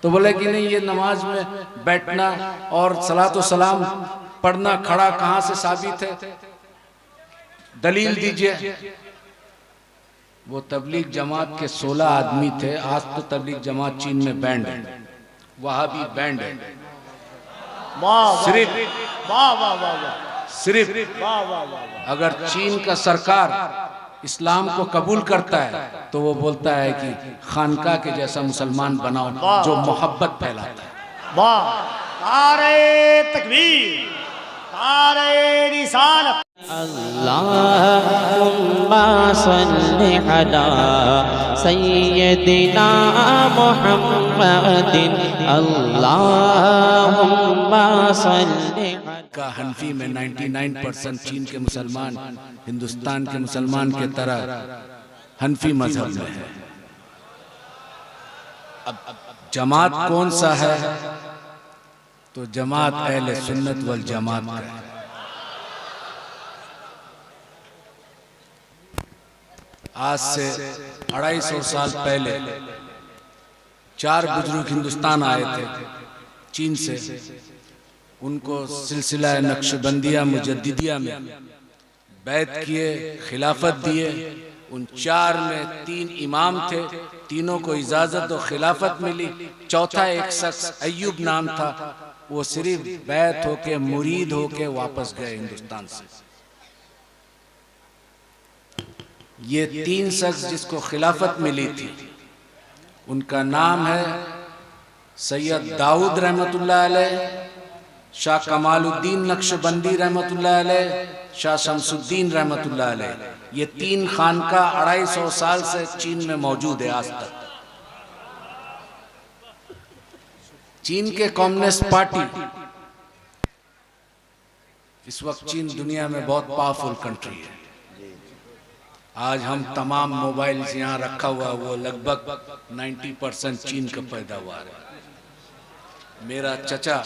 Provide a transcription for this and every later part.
तो बोले कि नहीं, ये नमाज में बैठना और सलातो सलाम पढ़ना खड़ा कहां से साबित है, दलील दीजिए। वो तबलीग जमात के 16 आदमी थे। आज तो तबलीग जमात चीन में बैंड है, वहां भी बैंड है। सिर्फ सिर्फ अगर चीन का सरकार इस्लाम को कबूल करता है तो वो बोलता है कि खानका के जैसा मुसलमान बनाओ जो मोहब्बत फैलाता है। वाह, नारे तकबीर, नारे रिसालत। अल्लाहुम्मा सल्लि अला सय्यदिना मुहम्मदिन। अल्लाहुम्मा सल्लि का हनफी में 99% चीन के मुसलमान हिंदुस्तान के मुसलमान के तरह हनफी मजहब में है। अब जमात कौन सा है? तो जमात अहले सुन्नत वल जमात का है। आज से 250 साल पहले 4 बुजुर्ग हिंदुस्तान आए थे चीन से। उनको सिलसिला नक्शबंदिया मुजद्दिदिया में बैत किए, खिलाफत दिए। उन 4 में 3 इमाम थे, तीनों को इजाजत और खिलाफत मिली। चौथा एक शख्स अय्यूब नाम था, वो सिर्फ बैत होके मुरीद होके वापस गए हिंदुस्तान से। ये 3 शख्स जिसको खिलाफत मिली थी उनका नाम है सैयद दाऊद रहमतुल्लाह अलैह, शाह कमालुद्दीन नक्शबंदी रहमतुल्लाह अलैह, शाह शमसुद्दीन रहमतुल्लाह अलैह। ये 3 खानका 250 साल से चीन में मौजूद है आज तक। चीन के कम्युनिस्ट पार्टी इस वक्त चीन दुनिया में बहुत पावरफुल कंट्री है। आज हम तमाम मोबाइल्स यहाँ रखा हुआ वो लगभग 90% चीन का पैदावार है। मेरा चचा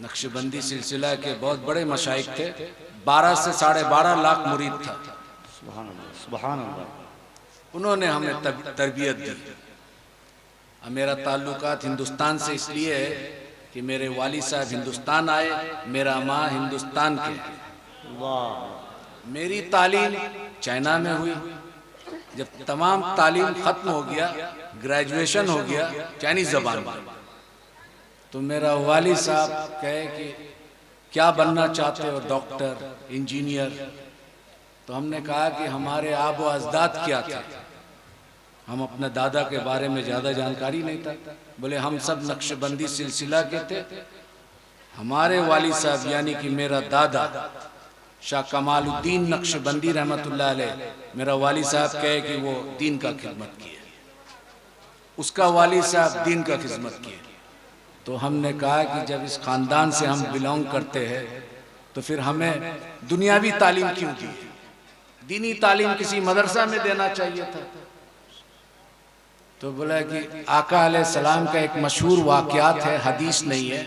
नक्शबंदी सिलसिला के बहुत बड़े मशाइख थे। 12 से 12.5 लाख मुरीद था। सुभान अल्लाह। उन्होंने हमें तरबियत दी। अब मेरा ताल्लुकात हिंदुस्तान से इसलिए है कि मेरे वाली साहब हिंदुस्तान आए, मेरा माँ हिंदुस्तान के। मेरी तालीम चाइना में हुई। जब तमाम तालीम खत्म हो गया, ग्रेजुएशन हो गया चाइनीज जबान में, तो मेरा वाली साहब कहे कि क्या बनना चाहते हो, डॉक्टर, इंजीनियर? तो हमने कहा कि हमारे आबो अजदाद क्या थे, हम अपने दादा के बारे में ज़्यादा जानकारी नहीं था। बोले हम सब नक्शबंदी सिलसिला के थे। हमारे वाली साहब यानी कि मेरा दादा शाह कमालुद्दीन नक्शबंदी रहमतुल्लाह अलैह, मेरा वाली साहब कहे कि वो दीन का खिदमत किए, उसका वाली साहब दीन का खिदमत किए। तो हमने कहा कि जब इस खानदान से हम बिलोंग करते हैं तो फिर हमें दुनियावी तालीम क्यों दी? दीनी तालीम किसी मदरसा में देना चाहिए था। तो बोला कि आका अलैहिस्सलाम का एक मशहूर वाक़यात है, हदीस नहीं है,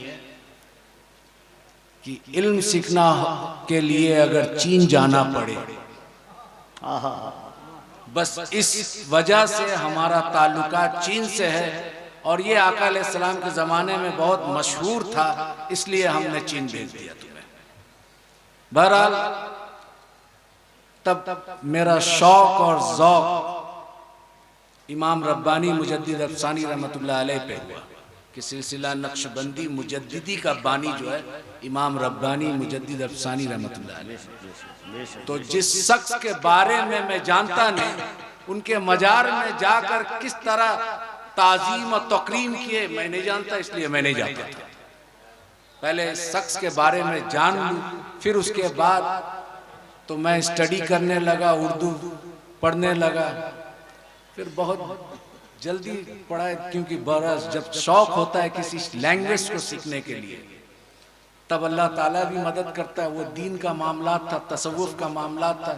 कि इल्म सीखना के लिए अगर चीन जाना पड़े, बस इस वजह से हमारा ताल्लुका चीन से है। और ये आका अलैहिस्सलाम के ज़माने में बहुत मशहूर था, इसलिए हमने चीन भेज दिया तुम्हें। बहरहाल तब मेरा शौक और ज़ौक़ इमाम रब्बानी मुजद्दिद अफ़सानी रहमतुल्लाह अलैह पे हुआ कि सिलसिला नक्शबंदी मुजद्दिदी का बानी जो है इमाम रब्बानी मुजद्दिद अफ़सानी रहमतुल्लाह अलैह। तो जिस शख्स के बारे में मैं जानता नहीं, उनके मजार में जाकर किस तरह ताज़ीम और तकरीम किए मैं नहीं जानता, इसलिए मैं नहीं जाता था। पहले इस शख्स के बारे में जान लूँ, फिर उसके बाद तो मैं स्टडी करने लगा, उर्दू पढ़ने लगा। फिर बहुत जल्दी पढ़ा, क्योंकि बरस जब शौक होता है किसी लैंग्वेज को सीखने के लिए तब अल्लाह ताला भी मदद करता है। वो दीन का मामला था, तसव्वुफ का मामला था,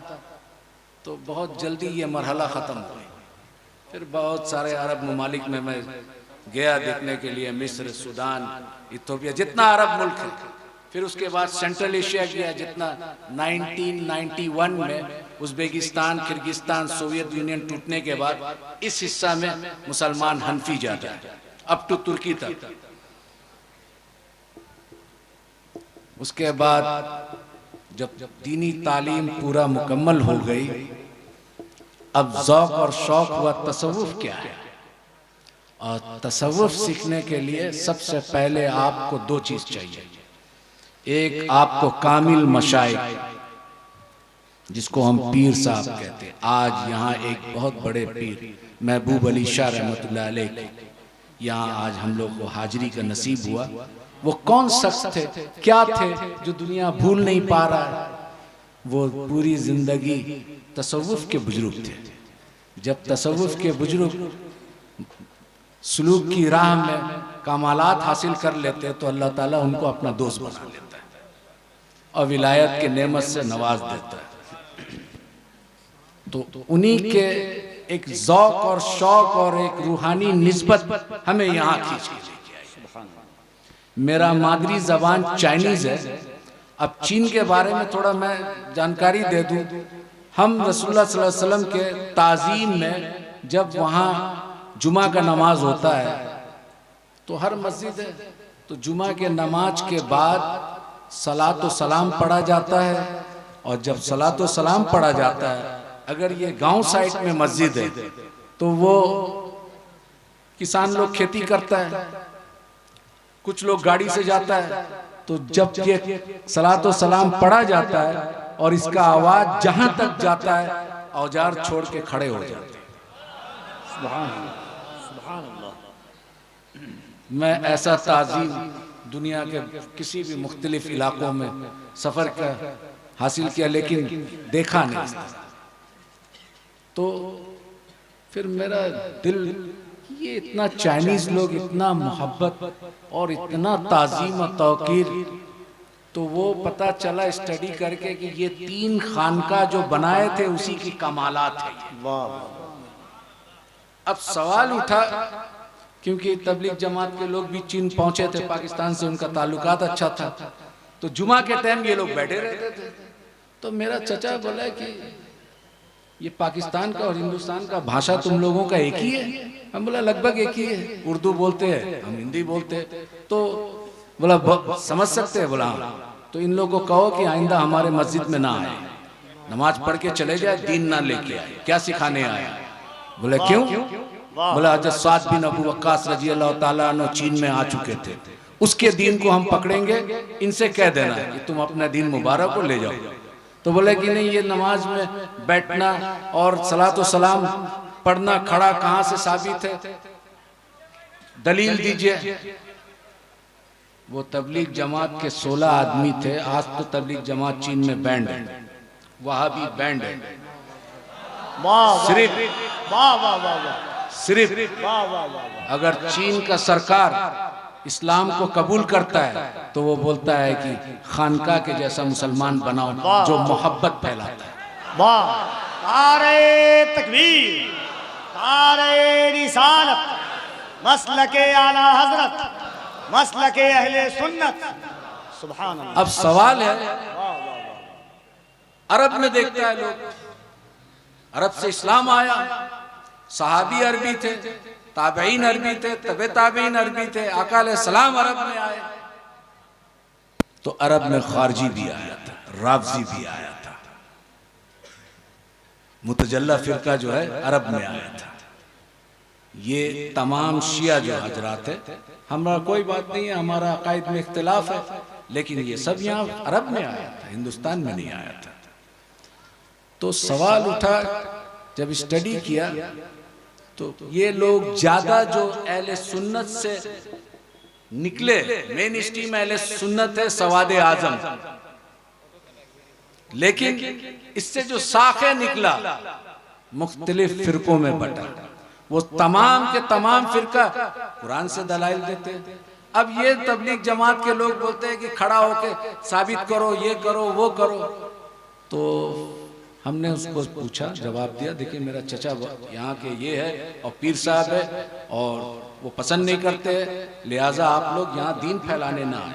तो बहुत जल्दी ये मरहला ख़त्म हो गया। फिर बहुत सारे अरब ममालिक में मैं गया देखने के लिए, मिस्र, सूडान, इथियोपिया, जितना अरब मुल्क है। फिर उसके बाद सेंट्रल एशिया गया, जितना 1991 में उज्बेकिस्तान, किर्गिस्तान, सोवियत यूनियन टूटने के बाद इस हिस्सा में मुसलमान हनफी ज्यादा है, अप टू तुर्की तक। उसके बाद जब दीनी तालीम पूरा मुकम्मल हो गई, अब ज़ौक़ और शौक़ हुआ तसव्वुफ़ क्या है। और तसव्वुफ़ सीखने के लिए सबसे पहले आपको दो चीज़ चाहिए। एक आपको कामिल मशाइख, जिसको हम पीर साहब कहते हैं। आज यहाँ एक बहुत बड़े पीर महबूब अली शाह रहमतुल्लाह अलैह यहाँ आज हम लोग को हाजिरी का नसीब हुआ। वो कौन शख्स थे, क्या थे, जो दुनिया भूल नहीं पा रहा है। वो पूरी जिंदगी तसव्वुफ़ के बुजुर्ग थे। जब तसव्वुफ़ के बुजुर्ग सुलूक की राह में कमालात हासिल कर लेते तो अल्लाह ताला उनको अपना दोस्त बना लेता है और विलायत के नेमत से नवाज देता है। तो उन्हीं के एक ज़ौक़ और शौक़ और एक रूहानी निस्बत हमें यहाँ खींच के लेके आई। मेरा मादरी ज़बान चाइनीज़ है। अब चीन के बारे में थोड़ा मैं जानकारी दे दूँ। हम रसूलुल्लाह सल्लल्लाहु अलैहि वसल्लम के ताज़ीम में जब वहाँ जुमा का नमाज होता है तो हर मस्जिद है, तो जुमा के नमाज के बाद सलातो सलाम पढ़ा जाता है। और जब सलातो सलाम पढ़ा जाता है, अगर ये गांव साइड में मस्जिद है तो वो किसान लोग खेती करता है, कुछ लोग गाड़ी से जाता है। तो जब ये सलातो सलाम पढ़ा जाता है और इसका आवाज जहां तक जाता है, औजार छोड़ के खड़े हो जाते हैं। सुभान अल्लाह, सुभान अल्लाह। मैं ऐसा ताज़ीम दुनिया के किसी भी मुख्तलिफ इलाकों में सफ़र का हासिल किया, लेकिन देखा नहीं। तो फिर मेरा दिल, ये इतना चाइनीज़ लोग इतना मोहब्बत और इतना ताज़ीम और तौक़ीर, तो वो पता चला स्टडी करके कि ये 3 खानका जो बनाए थे उसी की कमालात है। अब सवाल उठा, क्योंकि तबलीग जमात के लोग भी चीन पहुंचे थे, पाकिस्तान से उनका ताल्लुकात अच्छा था, तो जुमा के टाइम ये लोग बैठे रहते थे। तो मेरा चचा बोला कि ये पाकिस्तान का और हिंदुस्तान का भाषा तुम लोगों का एक ही है। हम बोला लगभग एक ही है, उर्दू बोलते हैं, हम हिंदी बोलते हैं। तो बोला समझ सकते हैं? बोला तो इन लोगों को कहो कि आइंदा हमारे मस्जिद में ना आए, नमाज पढ़ के चले जाए, दीन ना लेके आए। क्या सिखाने आया? बोले क्यों? बोला हज़रत साद बिन अबू वक्कास रजी अल्लाह ताला अन्हु चीन में आ चुके थे, उसके दीन को हम पकड़ेंगे, इनसे कह देना कि तुम अपना दीन मुबारक को ले जाओ। तो बोले कि नहीं, ये नमाज में बैठना और सलातो सलाम पढ़ना खड़ा कहाँ से साबित है, दलील दीजिए। वो तबलीग जमात के 16 आदमी थे। आज तो तबलीग जमात चीन में बैंड है, वहाबी बैंड है। सिर्फ अगर चीन का सरकार इस्लाम को कबूल करता है तो वो बोलता है कि खानका के जैसा मुसलमान बनाओ जो मोहब्बत फैलाता है। वाह, नारे तकबीर, नारे रिसालत, मसलके आला हजरत, मसलके अहले सुन्नत। सुभान अल्लाह। अब सवाल है, अरब में देखता है लोग, अरब से इस्लाम आया, सहाबी अरबी थे, ताबईन अरबी थे, तबे ताबईन अरबी थे, आका अलैहिस्सलाम अरब में आए। तो अरब में खारजी भी आया था, राफजी भी आया था, मुतजल्ला फिरका जो है अरब में आया था। ये तमाम शिया जो हजरात है, हमारा कोई बात नहीं है, हमारा अकायद में इख्तिलाफ है, लेकिन ये सब यहाँ अरब में आया था, हिंदुस्तान में नहीं आया था। तो सवाल उठा, जब स्टडी किया तो ये लोग ज्यादा जो अहले सुन्नत से निकले, मेन स्ट्रीम अहले सुन्नत है सवादे आजम, लेकिन इससे जो साखे निकला मुख्तलिफ फिरकों में बटा। वो तमाम के तमाम फिरका कुरान से दलाइल देते हैं। अब ये तबलीग जमात के लोग बोलते हैं कि खड़ा होके साबित करो, ये करो, वो करो। तो हमने उसको पूछा, जवाब दिया, देखिए मेरा चचा यहाँ के ये है और पीर साहब है और वो पसंद नहीं करते, लिहाजा आप लोग यहाँ दीन फैलाने ना आए।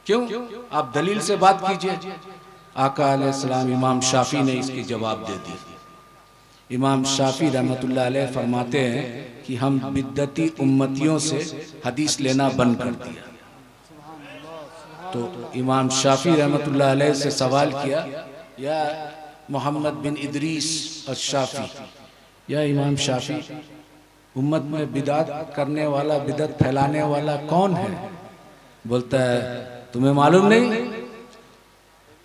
क्यों? आप दलील से बात कीजिए। आका अलैहिस्सलाम इमाम शाफी ने इसकी जवाब दे दी। इमाम शाफी रहमतुल्लाह अलैह फरमाते हैं कि हम बिद्दती उम्मतियों से हदीस लेना बंद कर दिया। तो इमाम शाफी रहमतुल्लाह अलैह से सवाल किया, या मोहम्मद बिन इदरीस अश-शाफी, या इमाम शाफी, उम्मत में बिदात करने वाला, बिदत फैलाने वाला कौन है? बोलता है तुम्हें मालूम नहीं?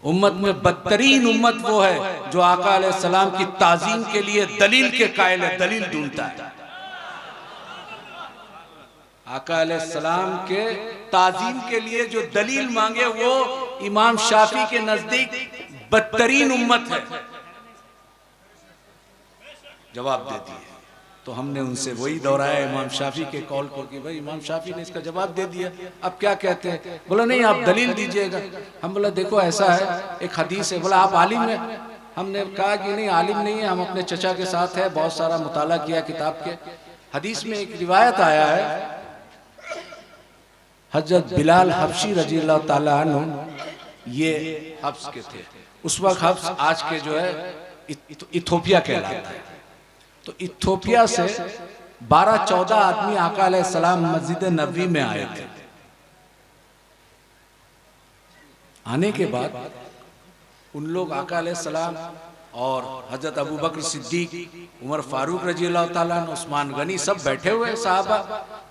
उम्मत में बदतरीन उम्मत वो है जो आका अलैहिस्सलाम की ताजीम के लिए दलील के कायल है, दलील ढूंढता है। आका अलैहिस्सलाम के ताजीम के लिए जो दलील मांगे वो इमाम शाफी के नजदीक बदतरीन उम्मत है। जवाब दे दिए। तो हमने उनसे वही दोहराया इमाम शाफी के कौल को कि भाई इमाम शाफी ने इसका जवाब दे दिया, अब क्या कहते हैं? बोला नहीं आप दलील दीजिएगा। हम बोला देखो ऐसा है, एक हदीस है। बोला आप आलिम हैं? हमने कहा कि नहीं आलिम नहीं है, हम अपने चचा के साथ है, बहुत सारा मुताला किया किताब के। हदीस में एक रिवायत आया है, हजरत बिलाल हबशी रज़ियल्लाहु ताला अन्हु ये हब्स के थे। उस वक्त हब्स आज के जो है इथोपिया कहलाता है। तो इथोपिया से 12-14 आदमी आका अलैहिस्सलाम मस्जिद नबवी में आए थे। आने के बाद उन लोग आका अलैहिस्सलाम और हजरत अबू बकर सिद्दीक, उमर फारूक रज़ियल्लाहु ताला अन्हु, उस्मान गनी सब बैठे हुए साहबा।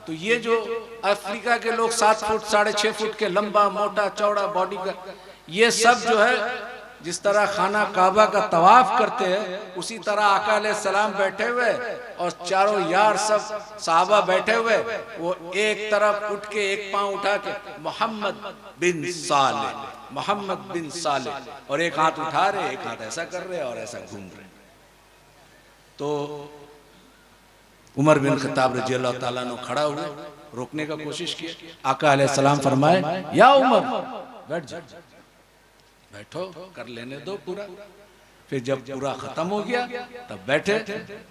तो ये जो अफ्रीका के लोग 7 फुट 6.5 फुट के लंबा मोटा चौड़ा बॉडी का, ये सब जो है जिस तरह खाना काबा का तवाफ करते हैं उसी तरह आका अलैहिस्सलाम बैठे हुए और चारों यार सब साहबा बैठे हुए। वो एक तरफ उठ के एक पांव उठा के मोहम्मद बिन साले, मोहम्मद बिन साले, और एक हाथ उठा रहे, एक हाथ ऐसा कर रहे और ऐसा घूम रहे। तो उमर बिन खत्ताब रज़ियल्लाहु ताला अन्हु खड़ा हुए, रोकने का कोशिश किया। आका अलैहिस्सलाम फरमाए या उमर बैठ जा, बैठो, कर लेने दो पूरा। फिर जब पूरा खत्म हो गया तब बैठे।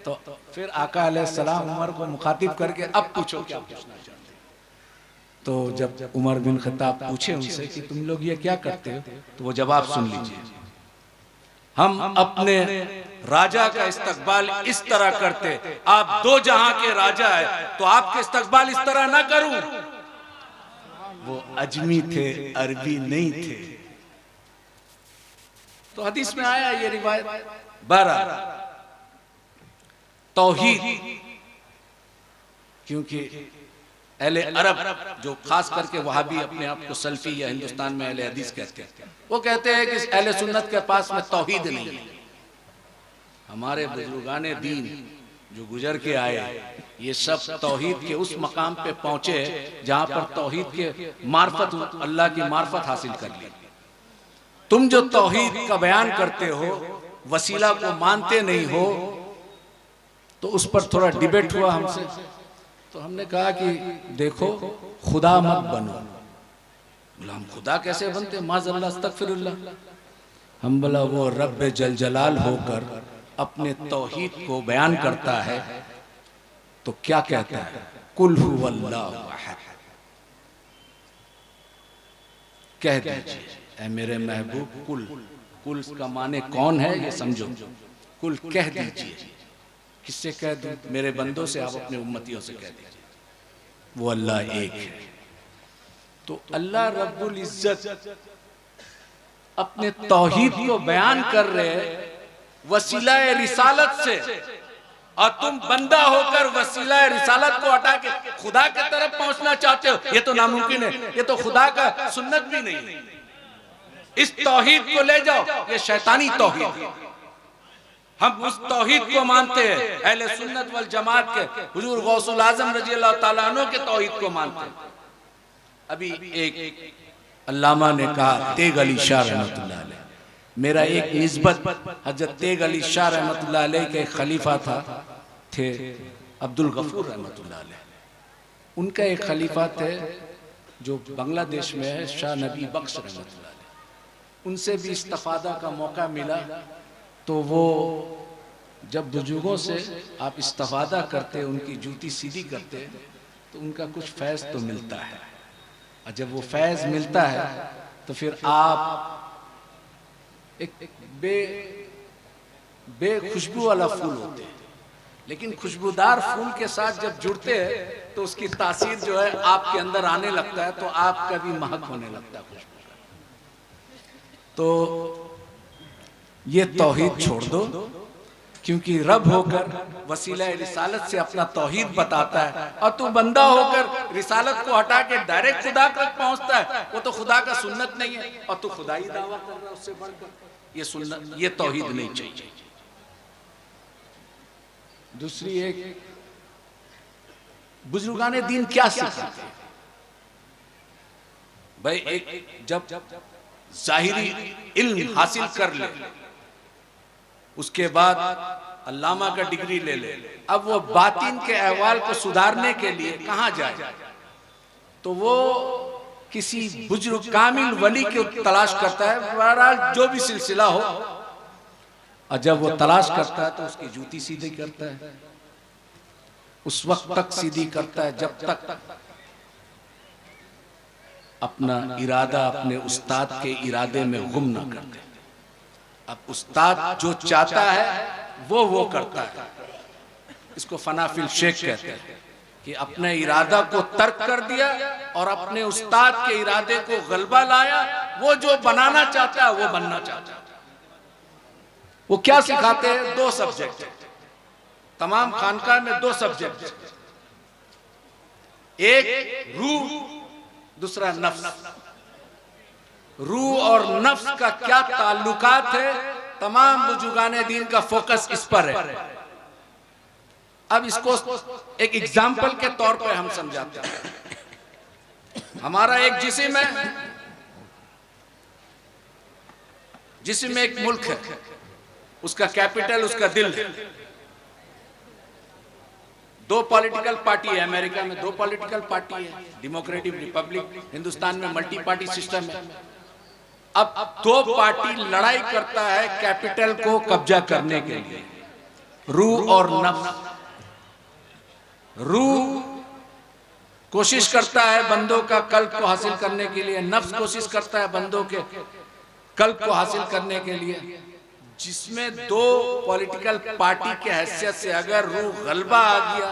तो फिर आका अलैहिस्सलाम उमर को मुखातिब करके अब पूछो क्या पूछना चाहते हो। तो जब उमर बिन खत्ताब पूछे उनसे कि तुम लोग ये क्या करते हो, तो वो जवाब सुन लीजिए, हम अपने राजा का इस्तकबाल इस तरह करते, आप दो जहां के राजा है तो आपके इस्तकबाल इस तरह ना करूं। वो अजमी थे, अरबी नहीं थे। तो हदीस में आया ये रिवायत। 12 तौहीद, क्योंकि अहले अरब जो खास करके वहाबी अपने आप को सल्फी या हिंदुस्तान में अहले हदीस कहते हैं, वो कहते हैं कि अहले सुन्नत के पास में तौहीद नहीं है। हमारे बुजुर्गाने दीन जो गुजर के आए ये सब तौहीद के उस मकाम पे पहुंचे जहां पर तौहीद के मार्फत, अल्लाह की मार्फत हासिल कर ली। तुम जो तौहीद का बयान करते हो, वसीला को मानते नहीं हो, तो उस पर थोड़ा डिबेट हुआ हमसे। तो हमने कहा कि देखो खुदा मत बनो। बोला हम खुदा कैसे बनते, माज़अल्लाह अस्तगफिरुल्लाह। हम बोला वो रब्बे जल जलाल होकर अपने तौहीद को बयान करता है तो क्या कहता है, कुल हुवल्लाहु अहद, कह दीजिए ऐ मेरे महबूब कुल। कुल का माने कौन है ये समझो, कुल कह दीजिए। किससे कह दूं? मेरे बंदों से, आप अपने उम्मतियों से कह दीजिए वो अल्लाह एक है। तो अल्लाह रब्बुल इज्जत अपने तौहीद को बयान कर रहे वसीला रिसालत से, और तुम बंदा होकर वसीला रिसालत को हटा के खुदा की तरफ पहुंचना चाहते हो। ये तो नामुमकिन है, ये तो खुदा का सुन्नत भी नहीं है। इस तौहीद को ले जाओ, ये शैतानी तौहीद है। हम उस तौहीद को मानते हैं, अहले सुन्नत वल जमात के हुजूर गौसुल आजम रज़ियल्लाहु ताला अन्हु के तौहीद को मानते हैं। अभी एक अल्लामा ने कहा, तेग अली शाह रहमतुल्लाह अलैह, मेरा एक निस्बत हजरत तेग अली शाह रहमतुल्लाह अलैह के खलीफा थे अब्दुल गफूर रहमतुल्लाह अलैह। उनका एक खलीफा थे जो बांग्लादेश में है, शाह नबी बख्श रहमतुल्लाह अलैह। उनसे भी इस्तिफादा का मौका मिला। तो वो जब बुजुर्गों से आप इस्तिफादा करते, उनकी जूती सीधी करते, तो उनका कुछ फैज़ तो मिलता है। और जब वो फैज़ मिलता है तो फिर आप एक बेखुशबू वाला फूल होते हैं, लेकिन खुशबूदार फूल के साथ जब जुड़ते हैं तो उसकी तासीर जो है आपके अंदर आने लगता है, तो आपका भी महक होने लगता है खुशबू का। तो ये तौहीद छोड़ दो, क्योंकि रब होकर वसीला रिसालत से अपना तौहीद बताता है, और तू बंदा होकर रिसालत को हटा के डायरेक्ट खुदा तक पहुंचता है। वो तो खुदा का सुन्नत नहीं है, और तू खुदा ही दावा कर रहा है उससे बढ़कर। ये सुन्नत, ये तौहीद नहीं चाहिए। दूसरी एक, बुजुर्गाने दीन क्या सिखाते हैं भाई? एक जब जाहिरी इल्म हासिल कर ले, उसके बाद अल्लामा का डिग्री ले ले, अब वो बातिन के अहवाल को सुधारने के लिए कहां जाए? तो वो किसी बुजुर्ग कामिल वली की तलाश करता है। बहरहाल जो भी सिलसिला हो, और जब वो तलाश करता है तो उसकी जूती सीधी करता है, उस वक्त तक सीधी करता है जब तक अपना इरादा अपने उस्ताद के इरादे में गुम ना कर दे। अब उस्ताद जो चाहता है वो करता है। इसको फनाफिल शेख कहते हैं कि अपने इरादा को तर्क कर दिया और अपने उस्ताद के इरादे को गलबा लाया। वो जो बनाना चाहता है वो बनना चाहता है। वो क्या सिखाते हैं? 2 सब्जेक्ट, तमाम खानकाह में 2 सब्जेक्ट, एक रूह, दूसरा नफ्स। रूह और नफ्स का क्या ताल्लुकात है, तमाम बुजुर्गाने दीन का फोकस इस पर है। अब इसको एक एग्जाम्पल के तौर पर हम समझाते हैं। हमारा एक जिस्म है, जिस्म में एक मुल्क है, उसका कैपिटल उसका दिल है। 2 पॉलिटिकल पार्टी है अमेरिका में, 2 पॉलिटिकल पार्टी है, डेमोक्रेटिक रिपब्लिक। हिंदुस्तान में मल्टी पार्टी सिस्टम है। अब 2 पार्टी लड़ाई करता है कैपिटल को कब्जा करने के लिए, रूह और नफ्स। रूह कोशिश करता है बंदों का कल्ब को हासिल करने के लिए, नफ्स कोशिश करता है बंदों के कल्ब को हासिल करने के लिए। जिसमें 2 पॉलिटिकल पार्टी के हैसियत से अगर रूह गलबा आ गया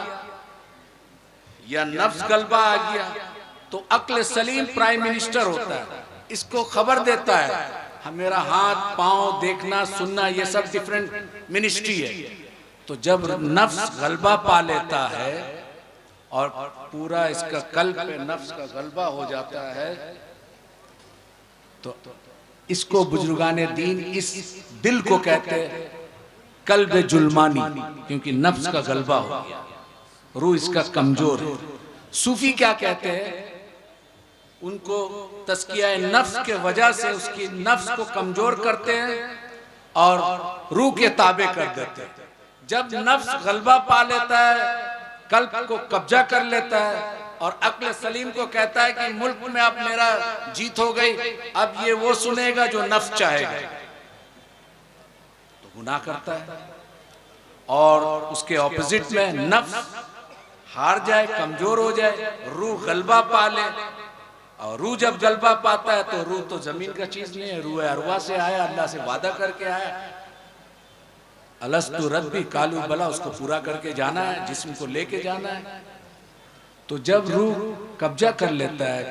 या नफ्स गलबा आ गया, तो अक्ल सलीम प्राइम मिनिस्टर होता है, इसको खबर देता है मेरा हाथ पांव देखना सुनना ये सब डिफरेंट मिनिस्ट्री है। तो जब नफ्स गलबा पा लेता है और पूरा इसका कल्ब पे नफ्स का गलबा हो जाता है, तो इसको बुजुर्गाने दीन इस दिल को कहते हैं कल्ब जुल्मानी, क्योंकि नफ्स का गलबा हो गया, रूह इसका कमजोर है। सूफी क्या कहते हैं? उनको तस्किया नफ्स के वजह से उसकी नफ्स को कमजोर करते हैं और रूह के ताबे कर देते हैं। जब नफ्स गलबा पा लेता है, कल्ब को कब्जा कर लेता है और अक्ल सलीम को कहता है कि मुल्क में अब मेरा जीत हो गई, अब ये वो सुनेगा जो नफ्स चाहेगा, तो गुनाह करता है। और उसके ऑपोजिट में नफ्स हार जाए, कमजोर हो जाए, रूह गलबा पा ले। और रूह जब गलबा पाता है तो रूह तो जमीन का चीज नहीं है, रूह अरवा से आया, अल्लाह से वादा करके आया, अलस्तु रब्बी कालू बला, उसको पूरा करके जाना है, जिस्म को लेके जाना है। तो जब रूह कब्जा कर लेता है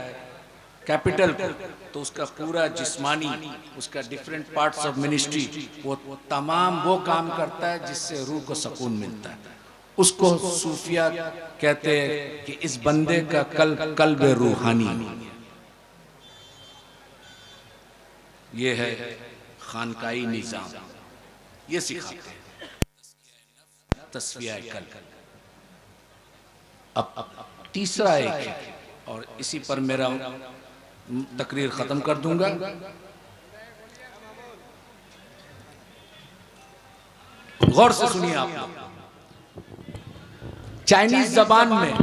कैपिटल को, तो उसका पूरा जिस्मानी, उसका डिफरेंट पार्ट्स ऑफ मिनिस्ट्री, वो तमाम वो काम करता है जिससे रूह को सुकून मिलता है। उसको सूफिया कहते हैं कि इस बंदे का कल्ब रूहानी। ये है खानकाई निजाम, ये सिखाते हैं तस्फिया कल्ब। अब तीसरा एक है, और इसी पर मेरा तकरीर खत्म कर दूंगा। गौर से सुनिए आप लोग। चाइनीज जबान में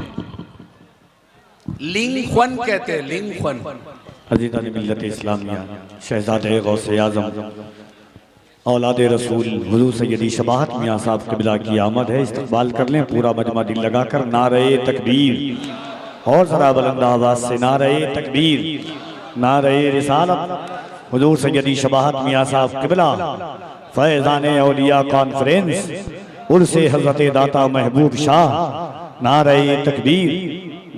लिंग ख्वन कहते हैं, लिंग ख्वन। अज़ीज़ान मिल्लत इस्लामिया, शहज़ादे गौसे आज़म, औलाद रसूल हुज़ूर सैयदी शबाहत मियां साहब क़िबला की आमद है। इस्तक़बाल कर लें पूरा मजमा दिल लगाकर। नारे तकबीर, और ज़रा बुलंद आवाज़ से नारे तकबीर, नारे रिसालत, हुजूर सैयदी शबाहत मियाँ साहब किबला फैज़ाने औलिया कॉन्फ्रेंस उर्से हज़रत दाता महबूब शाह, नारे तकबीर,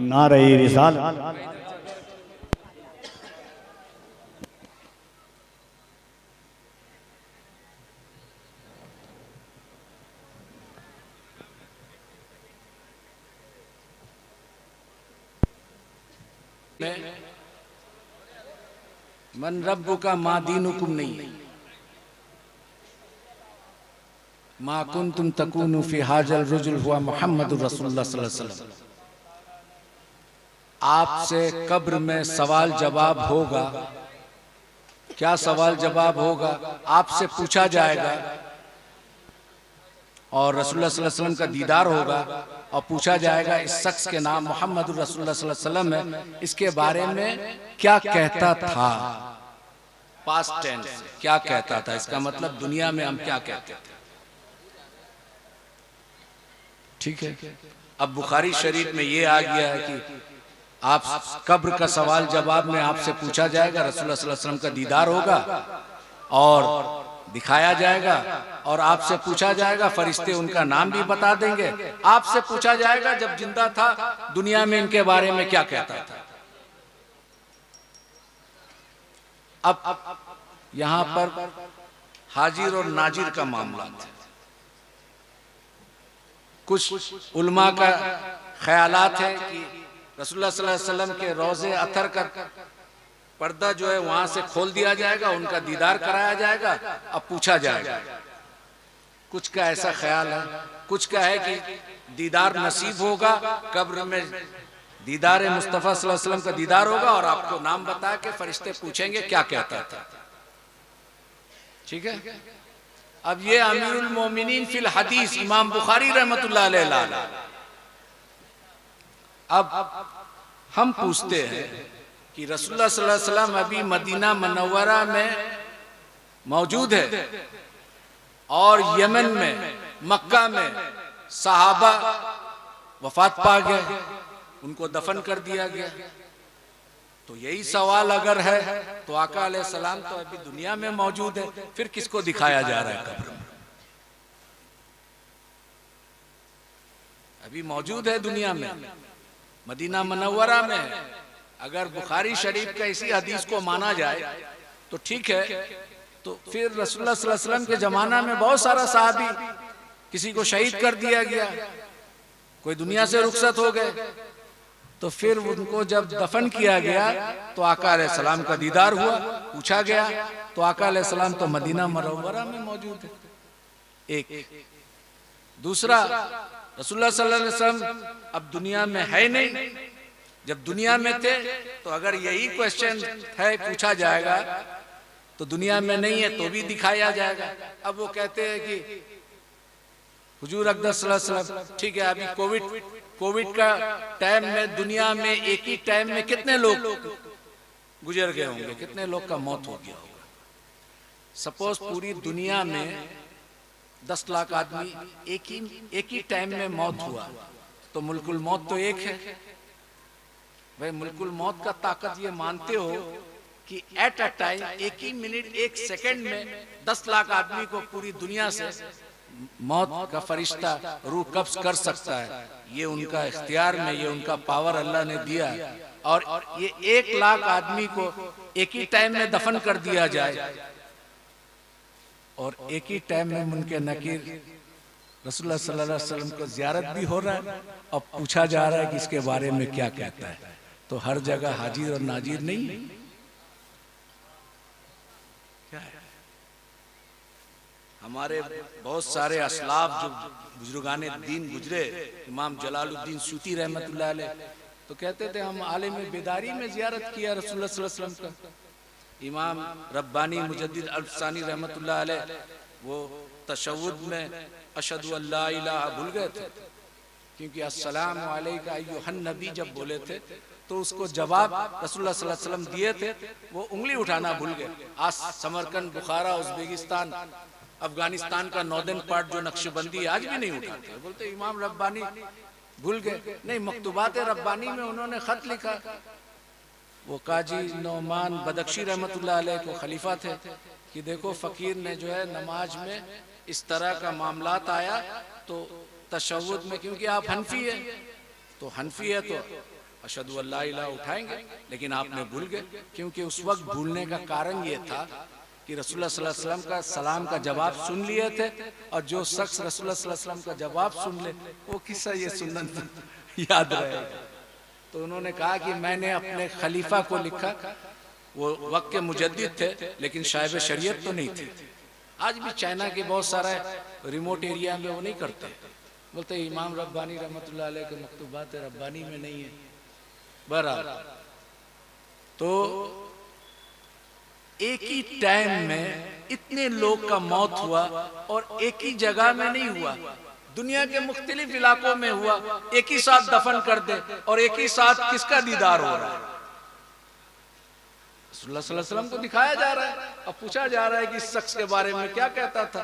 नारे रिसालत। मन रब्बु का मा दीनुकुम नहीं, मा कुंतुम तकूनु फी हाजल रुजुल हुआ मुहम्मदुर रसूलुल्लाह सल्लल्लाहु अलैहि वसल्लम। आपसे कब्र में सवाल जवाब होगा। क्या सवाल जवाब होगा? आपसे पूछा जाएगा और रसूलुल्लाह सल्लल्लाहु अलैहि वसल्लम का दीदार होगा और पूछा जाएगा इस शख्स के नाम मुहम्मदुर रसूलुल्लाह सल्लल्लाहु अलैहि वसल्लम है, इसके बारे में क्या कहता था। पास्ट टेंस, क्या कहता था, इसका मतलब दुनिया में हम क्या कहते थे। ठीक है। अब बुखारी शरीफ में ये आ गया है कि आप कब्र का सवाल जवाब में आपसे पूछा जाएगा, रसूलुल्लाह सल्लल्लाहु अलैहि वसल्लम का दीदार होगा और दिखाया जाएगा और आपसे पूछा जाएगा, फरिश्ते उनका नाम भी बता देंगे। आपसे पूछा जाएगा जब जिंदा था दुनिया में इनके बारे में क्या कहता था। अब यहां पर हाजिर और नाजिर का मामला था। कुछ उलमा का ख्यालात है कि रसूलुल्लाह सल्लल्लाहु अलैहि वसल्लम के रोज़े अतर का पर्दा जो है वहां से खोल दिया जाएगा, उनका दीदार कराया जाएगा, अब पूछा जाएगा। कुछ का ऐसा ख्याल है, कुछ का है कि दीदार नसीब होगा, कब्र में दीदार मुस्तफ़ा सल्लल्लाहु अलैहि वसल्लम का दीदार होगा और आपको नाम बता के फरिश्ते पूछेंगे क्या कहता था। ठीक है। अब ये अमीरुल मोमिनीन फिल हदीस इमाम बुखारी रहमतुल्लाह अलैह। अब हम पूछते हैं कि रसूलुल्लाह सल्लल्लाहु अलैहि वसल्लम अभी मदीना मुनव्वरा में मौजूद है और यमन में, मक्का में सहाबा वफात पा गए, उनको दफन कर दिया गया। तो यही सवाल अगर है तो आका अलैहिस्सलाम तो अभी दुनिया में मौजूद है, फिर किसको दिखाया जा रहा है कब्र में? अभी मौजूद है दुनिया में, मदीना मुनव्वरा में। अगर बुखारी शरीफ का इसी हदीस को माना जाए तो ठीक है, तो फिर रसूलुल्लाह सल्लल्लाहु अलैहि वसल्लम के जमाना में बहुत सारा सहाबी, किसी को शहीद कर दिया गया, कोई दुनिया से रुखसत हो गए, तो फिर उनको जब दफन किया गया तो आका अलैहिस्सलाम का दीदार हुआ, पूछा गया तो आका अलैहिस्सलाम तो मदीना मुनव्वरा में मौजूद है। एक दूसरा, रसूलुल्लाह सल्लल्लाहु अलैहि वसल्लम अब दुनिया में है नहीं, जब दुनिया में थे तो अगर यही क्वेश्चन है पूछा जाएगा तो दुनिया में नहीं है तो भी दिखाया जाएगा। अब वो कहते हैं कि हुजूर अक़दस सल्लल्लाहु अलैहि वसल्लम, ठीक है, अभी कोविड का टाइम में दुनिया में एक ही टाइम में कितने लोग गुजर गए होंगे, कितने लोग का मौत हो गया होगा। सपोज पूरी दुनिया में 10 लाख आदमी एक ही टाइम में मौत हुआ तो मुल्कुल मौत तो एक है। भाई मुल्कुल मौत का ताकत ये मानते हो कि एट अ टाइम, एक ही मिनट, एक सेकंड में 10 लाख आदमी को पूरी दुनिया से मौत का फरिश्ता रूह कब्ज कर सकता है। ये उनका इख्तियार में, ये उनका पावर अल्लाह ने दिया। और ये 1 लाख आदमी को एक ही टाइम में दफन कर दिया जाए और एक ही टाइम में मुनके नकीर रसूलुल्लाह सल्लल्लाहु अलैहि वसल्लम को ज़ियारत भी हो रहा है और पूछा जा रहा है कि इसके बारे में क्या कहता है। तो हर जगह हाजिर और नाजिर नहीं है। क्या है? हमारे बहुत सारे असलाफ जो बुजुर्गाने दीन गुजरे, इमाम जलालुद्दीन सूती रहमतुल्लाह अलैह, तो कहते थे हम आलिम बेदारी में ज़ियारत किया रसूलुल्लाह सल्लल्लाहु अलैहि वसल्लम का। इमाम रब्बानी मुजद्दिद अल्फसानी रहमतुल्लाह अलैह वो तशव्वुद में अशहदु अल्ला इलाहा भूल गए थे, क्योंकि अस्सलामु अलैका अय्युहन नबी जब बोले थे तो उसको जवाब रसूलुल्लाह सल्लल्लाहु अलैहि वसल्लम दिए थे, वो उंगली उठाना भूल गए। आज समरकंद, बुखारा, उज़्बेकिस्तान, अफगानिस्तान का नॉर्दर्न पार्ट जो नक्शबंदी आज भी नहीं उठाते, बोलते इमाम रब्बानी भूल गए। नहीं, मकतूबात रब्बानी में उन्होंने खत लिखा वो काजी नौमान बदख्शी रहमतुल्लाह अलैह को खलीफा थे कि देखो फ़कीर ने जो है नमाज में इस तरह का मामलात आया तो तशव्वुद में, क्योंकि आप हनफी है तो हनफी है तो अशहदु अल्ला इलाहा उठाएंगे, लेकिन आपने भूल गए। क्योंकि उस वक्त भूलने का कारण ये था कि रसूलुल्लाह सल्लल्लाहु अलैहि वसल्लम का सलाम का जवाब सुन लिए थे, और जो शख्स रसूलुल्लाह सल्लल्लाहु अलैहि वसल्लम का जवाब सुन ले वो किस्सा ये सुन्नत याद रहेगा। तो उन्होंने कहा कि मैंने अपने खलीफा को लिखा, वो वक्त के मुजद्दिद थे लेकिन साहिब शरीयत तो नहीं थे। आज भी चाइना के बहुत सारा रिमोट एरिया में वो नहीं करते, बोलते इमाम रब्बानी रहमतुल्लाह अलैह के मकतूबात रब्बानी में नहीं है। बहरहाल तो एक ही टाइम में इतने लोग का मौत हुआ और एक ही जगह में नहीं हुआ, दुनिया के मुख्तलिफ इलाकों में हुआ, एक ही साथ दफन कर दे और एक ही साथ किसका दीदार हो रहा है? रसूलुल्लाह सल्लल्लाहु अलैहि वसल्लम को दिखाया जा रहा है और पूछा जा रहा है कि इस शख्स के बारे में क्या कहता था,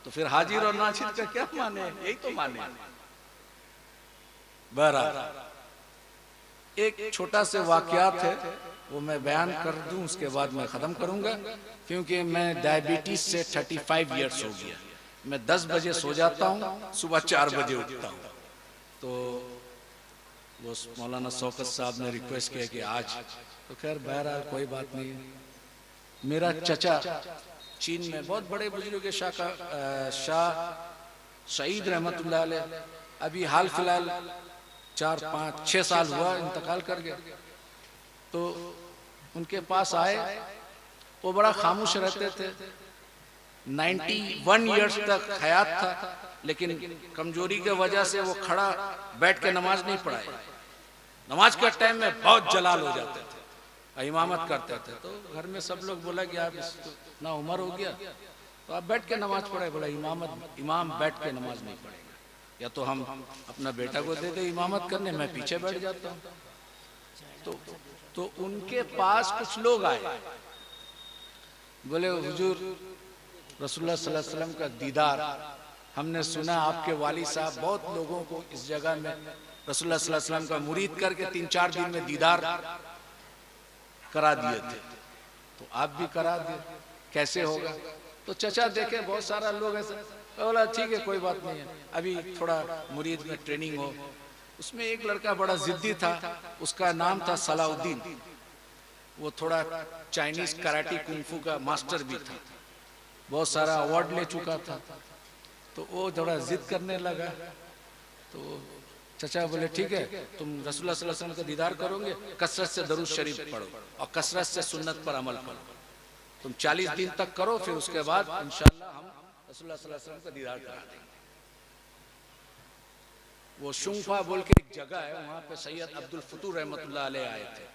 तो फिर हाजिर और नासिर का क्या माने? यही तो माने। बहरहाल एक छोटा से वाकयात है वो मैं बयान कर दूं, उसके बाद मैं ख़त्म करूंगा, क्योंकि मैं डायबिटीज से 35 इयर्स हो गया। मैं 10 बजे सो जाता हूँ, सुबह 4 बजे उठता हूँ। तो वो मौलाना शौकत साहब ने रिक्वेस्ट किया कि आज, तो खैर बहरहाल कोई बात नहीं। मेरा चचा चीन में बहुत बड़े बुजुर्ग शाह सईद रहमतुल्लाह अलैह अभी हाल फिलहाल 4, 5, 6 साल हुआ इंतकाल कर गए। तो उनके पास आए, वो बड़ा खामोश रहते थे, 91 इयर्स तक हयात था, लेकिन कमजोरी के वजह से वो खड़ा बैठ के नमाज नहीं पढ़ाए। नमाज के टाइम में बहुत जलाल हो जाते थे, इमामत करते थे। तो घर में सब लोग बोला कि आप इतना उम्र हो गया तो आप बैठ के नमाज पढ़े। बोला इमाम बैठ के नमाज नहीं पढ़ेगा, या तो हम अपना बेटा को दे दे इमामत करने, मैं पीछे बैठ जाता हूँ। तो उनके पास कुछ लोग आए, बोले हुजूर रसूलुल्लाह सल्लल्लाहु अलैहि वसल्लम का दीदार हमने सुना, आपके वाली साहब बहुत लोगों को इस जगह में रसूलुल्लाह सल्लल्लाहु अलैहि वसल्लम का मुरीद करके 3-4 दिन में दीदार करा दिए थे, तो आप भी करा दिए, कैसे होगा? तो चचा देखे बहुत सारा लोग ऐसे, बोला ठीक है कोई बात नहीं है, अभी थोड़ा मुरीद में ट्रेनिंग हो। उसमें एक लड़का बड़ा जिद्दी था, उसका नाम था सलाउद्दीन। वो थोड़ा चाइनीज कराटे कुंफू का मास्टर भी था, बहुत सारा अवार्ड ले चुका था। तो वो थोड़ा जिद करने लगा। तो चचा बोले ठीक है, तुम रसूलुल्लाह सल्लल्लाहु अलैहि वसल्लम का दीदार करोगे, कसरत से दरूद शरीफ पढ़ो और कसरत से सुन्नत पर अमल करो। तुम 40 दिन तक करो, फिर उसके बाद इंशाअल्लाह हम रसूलुल्लाह सल्लल्लाहु अलैहि वसल्लम का दीदार करा देंगे। वो शुंफा बोल के एक जगह है, वहां पे सैयद अब्दुल फतूह रहमतुल्लाह अलैह आए थे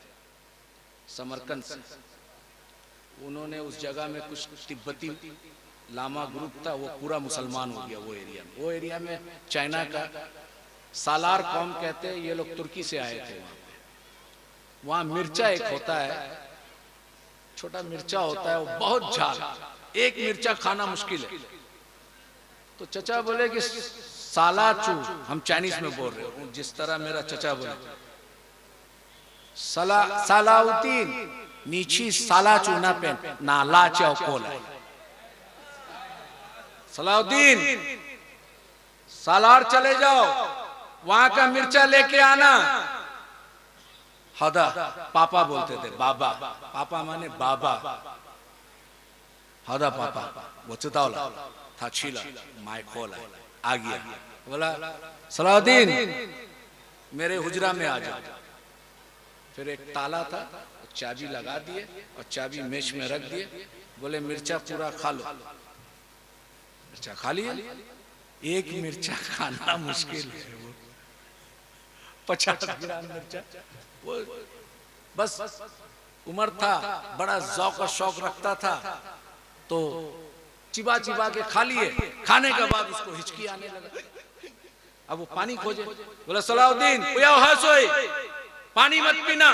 समरकंद से। उन्होंने उस जगह में कुछ तिब्बती लामा ग्रुप था, वो पूरा मुसलमान हो गया वो एरिया में। वो एरिया में चाइना का सालार कौम कहते हैं, ये लोग तुर्की से आए थे। वहां मिर्चा एक होता है, छोटा मिर्चा होता है, वो बहुत झाल, एक मिर्चा खाना मुश्किल है। तो चचा बोले कि सालाचू, हम चाइनीज में बोल रहे हो, जिस तरह मेरा चचा बोले सलाउद्दीन नीची सालाचू ना पेन ना लाचा कोला। सलाउद्दीन सालार चले जाओ, वहां का मिर्चा लेके आना। हदा पापा बोलते थे, बाबा, पापा माने बाबा, हदा पापा वो चितावला था छीला माय खोला आ गया। बोला सलाउद्दीन मेरे हुजरा में आ जाओ। फिर एक ताला था, चाबी लगा दिए और चाबी मेज में रख दिए। बोले मिर्चा पूरा खा लो। मिर्चा खा लिया। एक मिर्चा खाना मुश्किल है, वो 50 ग्राम मिर्चा। वो बस उम्र था, बड़ा ज़ौक़ और शौक रखता था, तो चिबा चिबा के खा लिए। खाने के बाद उसको हिचकी आने लगा। अब वो पानी खोजे। बोला सलाउद्दीन पानी मत पीना,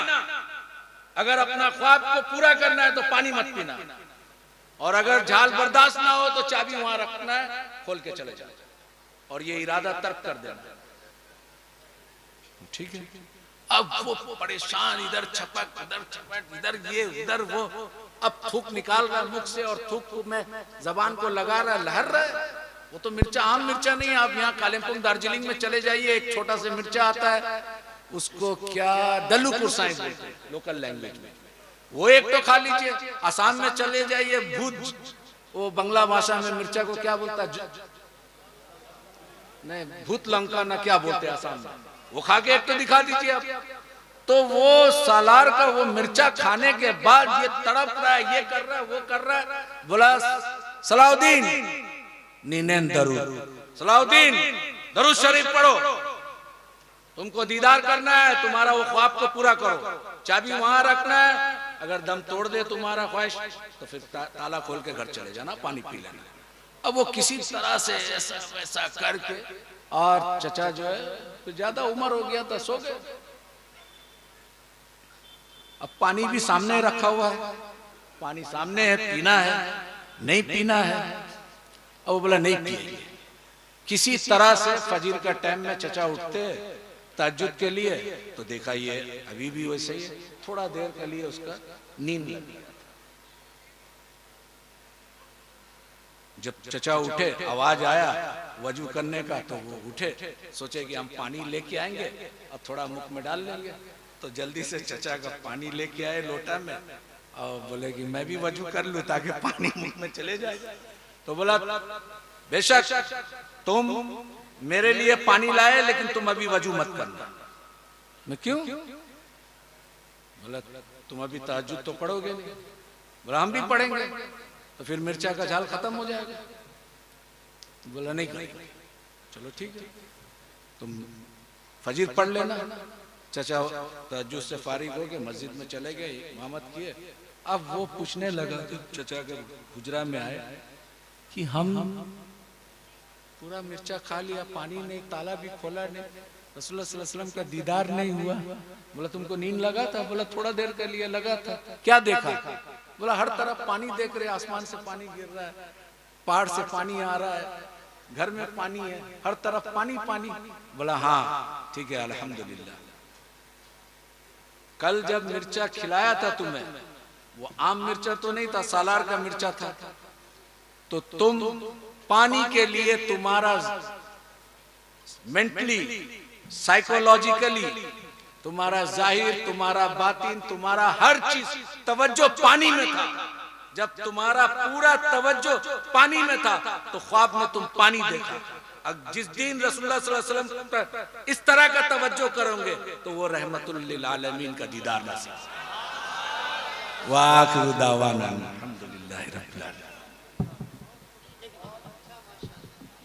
अगर अपना ख्वाब को पूरा करना है तो पानी मत पीना, और अगर झाल बर्दाश्त ना हो तो चाबी वहां रखना है, खोल के चले जाओ और ये इरादा तर्क कर देना। ठीक है। अब वो परेशान, इधर छपक इधर ये उधर वो, अब थूक निकाल रहा है मुख से और थूक में जबान को लगा रहा है, लहर रहा है। वो तो मिर्चा आम मिर्चा नहीं है। आप यहाँ कालिम्पोंग दार्जिलिंग में चले जाइए, एक छोटा सा मिर्चा आता है, उसको क्या दल्लू कुरसाई बोलते हैं लोकल लैंग्वेज में, वो एक तो खा लीजिए। आसाम में चले जाइए, भूत, वो बंगला भाषा में मिर्चा को क्या बोलता है, नहीं भूत लंका ना क्या बोलते हैं आसाम में, वो खा के एक तो दिखा दीजिए आप। तो वो सालार का वो मिर्चा खाने के बाद ये तड़प रहा है, ये कर रहा है, वो कर रहा है। बोला सलाउद्दीन नीनेन दरूद, सलाउद्दीन दरूद शरीफ पढ़ो, तुमको दीदार करना है, तुम्हारा वो ख्वाब को पूरा करो, चाबी वहां रखना है, अगर दम तोड़ दे तुम्हारा ख्वाहिश तो फिर ताला खोल के घर चले जाना, पानी पी लेना। अब वो किसी तरह से ऐसा वैसा करके, और चचा जो है तो ज्यादा उम्र हो गया था, सो गए। अब पानी भी सामने रखा हुआ है, पानी सामने है, पीना है नहीं पीना है। अब वो बोला नहीं पिएंगे। किसी तरह से फजर का टाइम में चचा उठते तहज्जुद के लिए, तो देखा ये अभी भी वैसे ही है, थोड़ा देर के लिए उसका नींद लग गया। जब चचा उठे, आवाज आया वजू करने का, तो वो उठे, सोचे कि हम पानी लेके आएंगे और थोड़ा मुख में डाल लेंगे। तो जल्दी से चचा का पानी लेके आए लोटा में, और बोले कि मैं भी वजू कर लूं ताकि पानी मुख में चले जाए। तो बोला बेशक तुम मेरे लिए पानी लाए, लेकिन तुम अभी वजू मत करना। मैं क्यों? बोला तुम अभी तहज्जुद तो पढ़ोगे नहीं। बोला हम भी पढ़ेंगे, तो फिर मिर्चा का झाल खत्म हो जाएगा। बोला नहीं करेंगे। चलो ठीक है, तुम फजर पढ़ लेना। चचा तहज्जुद से फारिग हो गए, मस्जिद में चले गए, इमामत किए। अब वो पूछने लगा, चचा के हुजरा में आए कि हम पूरा मिर्चा खा लिया, पानी नहीं, ताला भी खोला नहीं, रसूलुल्लाह सल्लल्लाहु अलैहि वसल्लम का दीदार नहीं हुआ। बोला तुमको नींद लगा था? बोला थोड़ा देर के लिए लगा था। क्या देखा? बोला हर तरफ पानी देख रहे, आसमान से पानी गिर रहा है, पहाड़ से पानी आ रहा है, घर में पानी है, हर तरफ पानी पानी। बोला हाँ ठीक है अल्हम्दुलिल्लाह। कल जब मिर्चा खिलाया था तुम्हें, वो आम मिर्चा तो नहीं था, सालार का मिर्चा था। तो तुम पानी के लिए तुम्हारा मेंटली, साइकोलॉजिकली, तुम्हारा जाहिर, तुम्हारा बातिन, तुम्हारा हर चीज तवज्जो पानी में था। जब तुम्हारा पूरा तवज्जो पानी में था, तो ख्वाब में तुम पानी देखा। अब जिस दिन रसूलुल्लाह सल्लल्लाहु अलैहि वसल्लम पर इस तरह का तवज्जो करोगे, तो वो रहमतुल लिल आलमीन का दीदार नसीब। वाखिरु दावाना अल्हम्दुलिल्लाहि रब्बिल आलमीन।